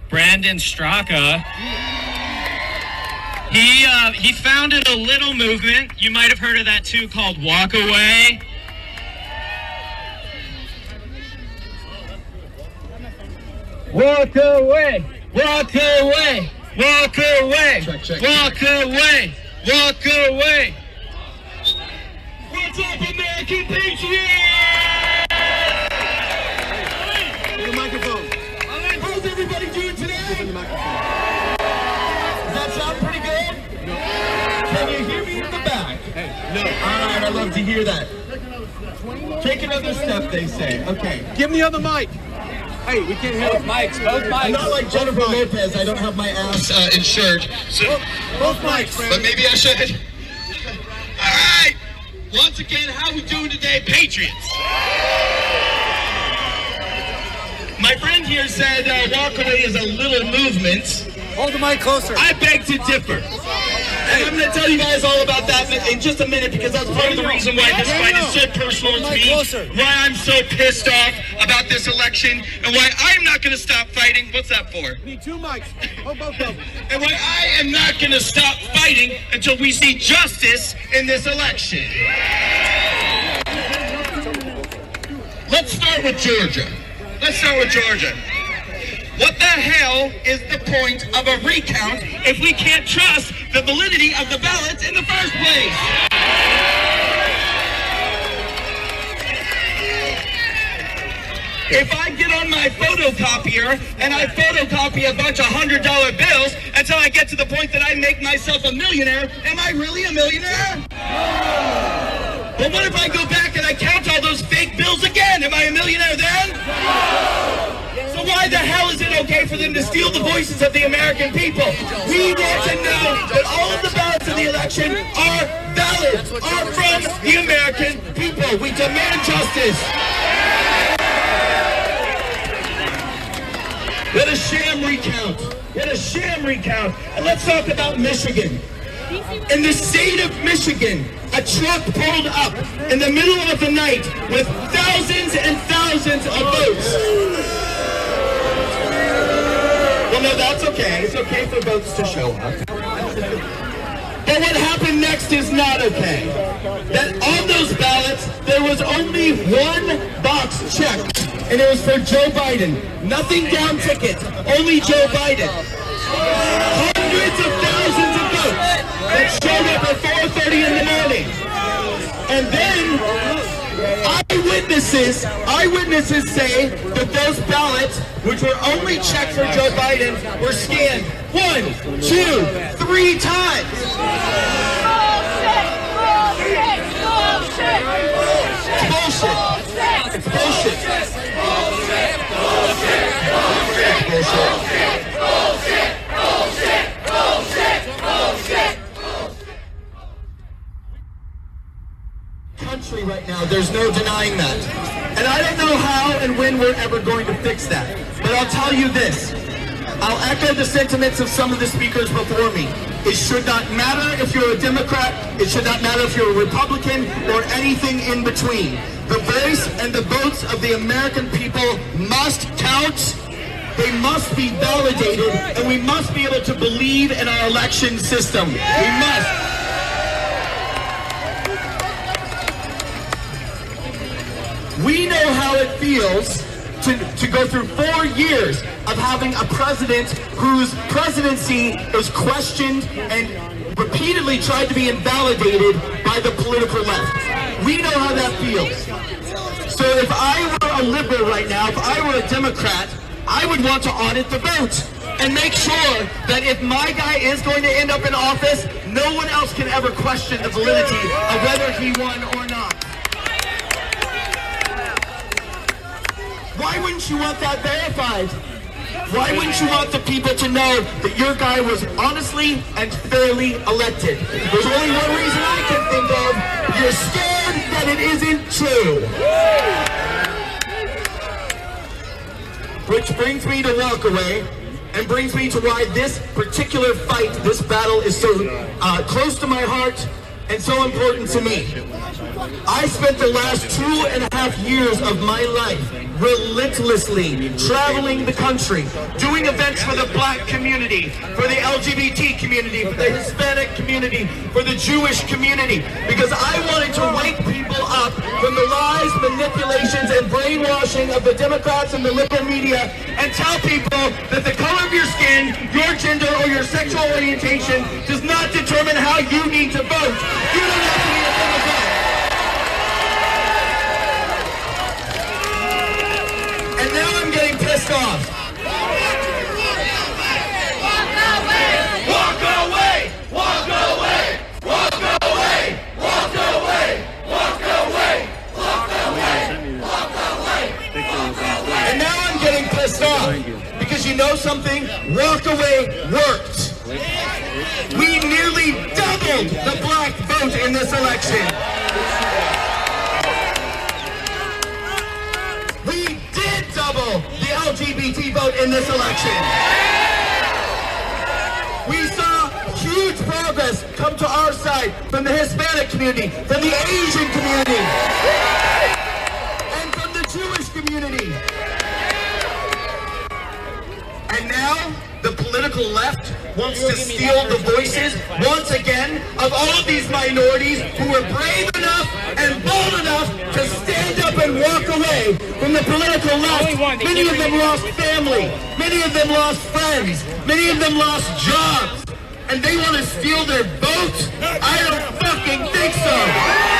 Brandon Straka. He founded a little movement. You might have heard of that too, called Walk.We. Walk.We. Walk.We. Walk.We. Walk.We. Walk.We. What's up, American Patriots? The microphone. How's everybody doing today? Does that sound pretty good? No. Can you hear me in the back? Hey, no. All right, I love to hear that. Take another step, they say. Okay. Give me the other mic. Hey, we can't hear both mics. Both mics. I'm not like Jennifer Lopez. I don't have my ass insured. So both mics, but maybe I should. All right. Once again, how we doing today, Patriots? My friend here said Walk.We is a little movement. Hold the mic closer. I beg to differ. And I'm going to tell you guys all about that in just a minute, because that's part of the reason why this fight is so personal to me, why I'm so pissed off about this election, and why I'm not going to stop fighting. What's that for? Need two mics. Oh, both of them. And why I am not going to stop fighting until we see justice in this election. Let's start with Georgia. What the hell is the point of a recount if we can't trust the validity of the ballots in the first place? If I get on my photocopier and I photocopy a bunch of $100 bills until I get to the point that I make myself a millionaire, am I really a millionaire? No. But what if I go back and I count all those fake bills again? Am I a millionaire then? No. So why the hell is it okay for them to steal the voices of the American people? We want to know that all of the ballots in the election are valid, are from the American people. We demand justice. What a sham recount. What a sham recount. And let's talk about Michigan. In the state of Michigan, a truck pulled up in the middle of the night with thousands and thousands of votes. Well, no, that's okay. It's okay for votes to show up. But what happened next is not okay. That on those ballots, there was only one box checked, and it was for Joe Biden. Nothing down ticket, only Joe Biden. Hundreds of thousands of votes that showed up at 4:30 in the morning. And then eyewitnesses say that those ballots, which were only checked for Joe Biden, were scanned 1, 2, 3 times. It's bullshit. Country right now, there's no denying that. And I don't know how and when we're ever going to fix that. But I'll tell you this. I'll echo the sentiments of some of the speakers before me. It should not matter if you're a Democrat, it should not matter if you're a Republican, or anything in between. The voice and the votes of the American people must count. They must be validated, and we must be able to believe in our election system. We must. We know how it feels to go through 4 years of having a president whose presidency is questioned and repeatedly tried to be invalidated by the political left. We know how that feels. So if I were a liberal right now, if I were a Democrat, I would want to audit the vote and make sure that if my guy is going to end up in office, no one else can ever question the validity of whether he won or not. Why wouldn't you want that verified? Why wouldn't you want the people to know that your guy was honestly and fairly elected? There's only one reason I can think of. You're scared that it isn't true. Which brings me to Walk.We, and brings me to why this particular fight, this battle is so close to my heart, and so important to me. I spent the last 2.5 years of my life relentlessly traveling the country, doing events for the black community, for the LGBT community, for the Hispanic community, for the Jewish community, because I wanted to wake people up from the lies, manipulations, and brainwashing of the Democrats and the liberal media, and tell people that the color of your skin, your gender, or your sexual orientation does not determine how you need to vote. You don't have to be a Democrat. And now I'm getting pissed off. Walk away! Walk away! Walk away! Walk away! Walk away! Walk away! Walk away! Walk away! And now I'm getting pissed off because you know something? Walk away worked. We nearly doubled the black vote in this election. We did double the LGBT vote in this election. We saw huge progress come to our side from the Hispanic community, from the Asian community, and from the Jewish community. And now the political left wants to steal the voices, once again, of all of these minorities who were brave enough and bold enough to stand up and walk away from the political left. Many of them lost family. Many of them lost friends. Many of them lost jobs. And they want to steal their vote? I don't fucking think so.